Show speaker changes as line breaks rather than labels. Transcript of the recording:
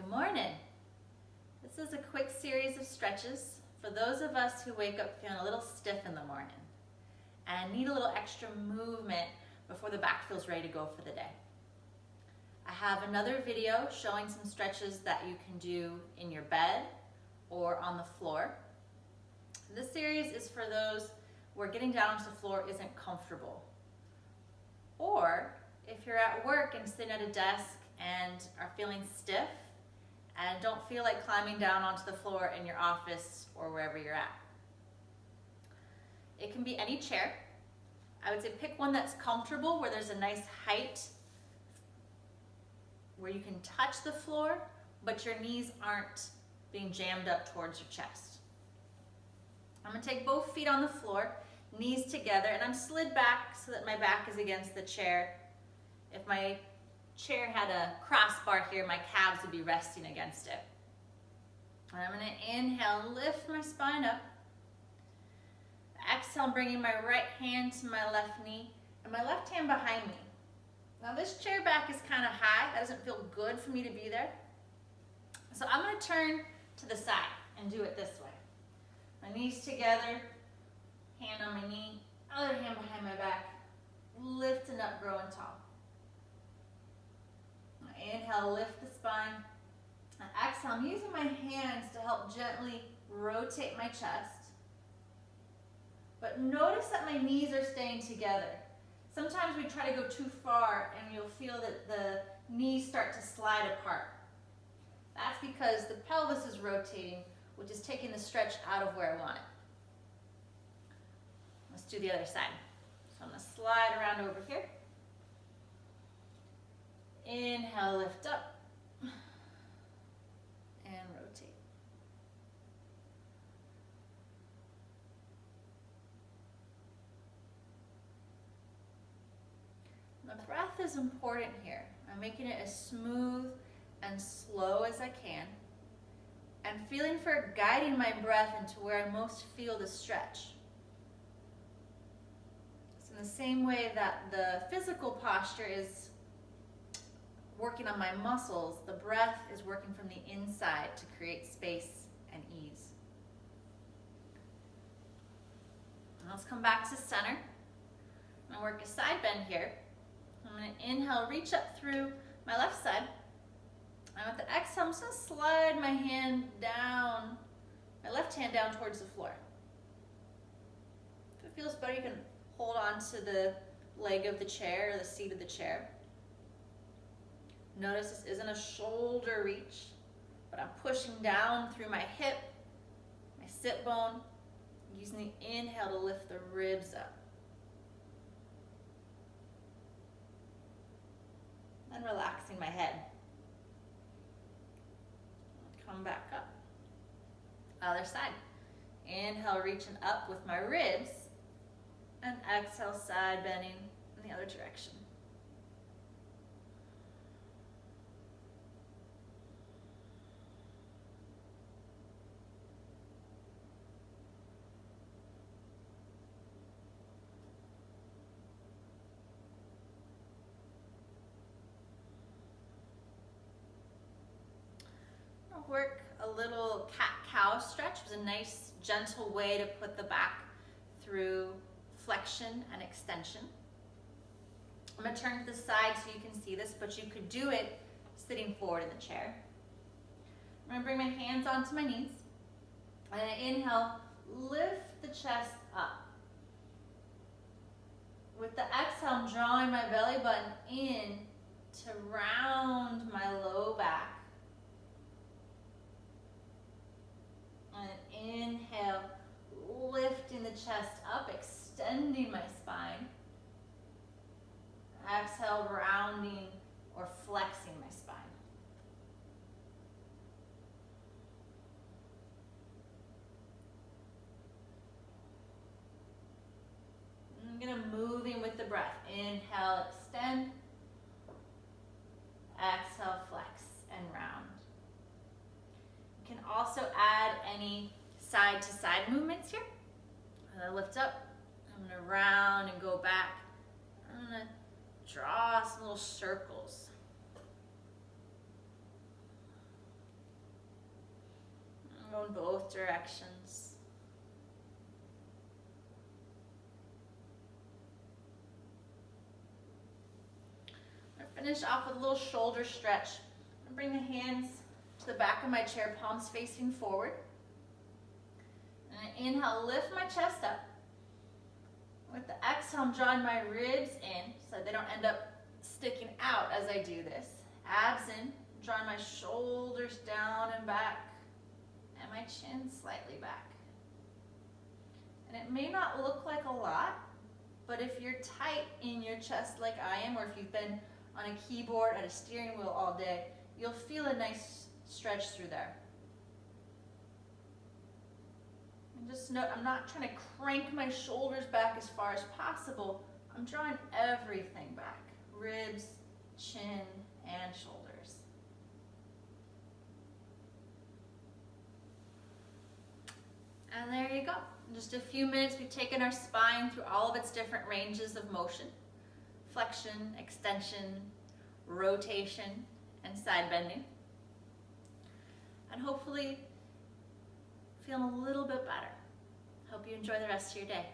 Good morning. This is a quick series of stretches for those of us who wake up feeling a little stiff in the morning and need a little extra movement before the back feels ready to go for the day. I have another video showing some stretches that you can do in your bed or on the floor. This series is for those where getting down onto the floor isn't comfortable, or if you're at work and sitting at a desk and are feeling stiff and don't feel like climbing down onto the floor in your office or wherever you're at. It can be any chair. I would say pick one that's comfortable, where there's a nice height where you can touch the floor, but your knees aren't being jammed up towards your chest. I'm gonna take both feet on the floor, knees together, and I'm slid back so that my back is against the chair. If my chair had a crossbar here, my calves would be resting against it. And I'm gonna inhale, lift my spine up. Exhale, bringing my right hand to my left knee and my left hand behind me. Now this chair back is kind of high. That doesn't feel good for me to be there. So I'm gonna turn to the side and do it this way. My knees together, hand on my knee, other hand behind my back, lifting up, growing tall. Inhale, lift the spine. And exhale, I'm using my hands to help gently rotate my chest. But notice that my knees are staying together. Sometimes we try to go too far and you'll feel that the knees start to slide apart. That's because the pelvis is rotating, which is taking the stretch out of where I want it. Let's do the other side. So I'm going to slide around over here. Inhale, lift up, and rotate. The breath is important here. I'm making it as smooth and slow as I can, and feeling for guiding my breath into where I most feel the stretch. It's in the same way that the physical posture is working on my muscles, the breath is working from the inside to create space and ease. And let's come back to center. I'm going to work a side bend here. I'm going to inhale, reach up through my left side. And with the exhale, I'm just going to slide my hand down, my left hand down towards the floor. If it feels better, you can hold on to the leg of the chair or the seat of the chair. Notice this isn't a shoulder reach, but I'm pushing down through my hip, my sit bone, using the inhale to lift the ribs up. Then relaxing my head. Come back up. Other side. Inhale, reaching up with my ribs, and exhale, side bending in the other direction. Work a little cat-cow stretch. It was a nice, gentle way to put the back through flexion and extension. I'm going to turn to the side so you can see this, but you could do it sitting forward in the chair. I'm going to bring my hands onto my knees. And I inhale, lift the chest up. With the exhale, I'm drawing my belly button in to round my low back. And inhale, lifting the chest up, extending my spine. Exhale, rounding or flexing my spine. I'm going to move in with the breath. Inhale, extend. Exhale, flex and round. You can also add any side-to-side movements here. I'm going to lift up, I'm going to round and go back. I'm going to draw some little circles. Go in both directions. Finish off with a little shoulder stretch. I'm going to bring the hands to the back of my chair, palms facing forward. And I inhale, lift my chest up. With the exhale, I'm drawing my ribs in so they don't end up sticking out as I do this. Abs in, drawing my shoulders down and back, and my chin slightly back. And it may not look like a lot, but if you're tight in your chest like I am, or if you've been on a keyboard at a steering wheel all day, you'll feel a nice stretch through there. And just note, I'm not trying to crank my shoulders back as far as possible. I'm drawing everything back. Ribs, chin, and shoulders. And there you go. In just a few minutes, we've taken our spine through all of its different ranges of motion. Flexion, extension, rotation, and side bending. And hopefully feeling a little bit better. Hope you enjoy the rest of your day.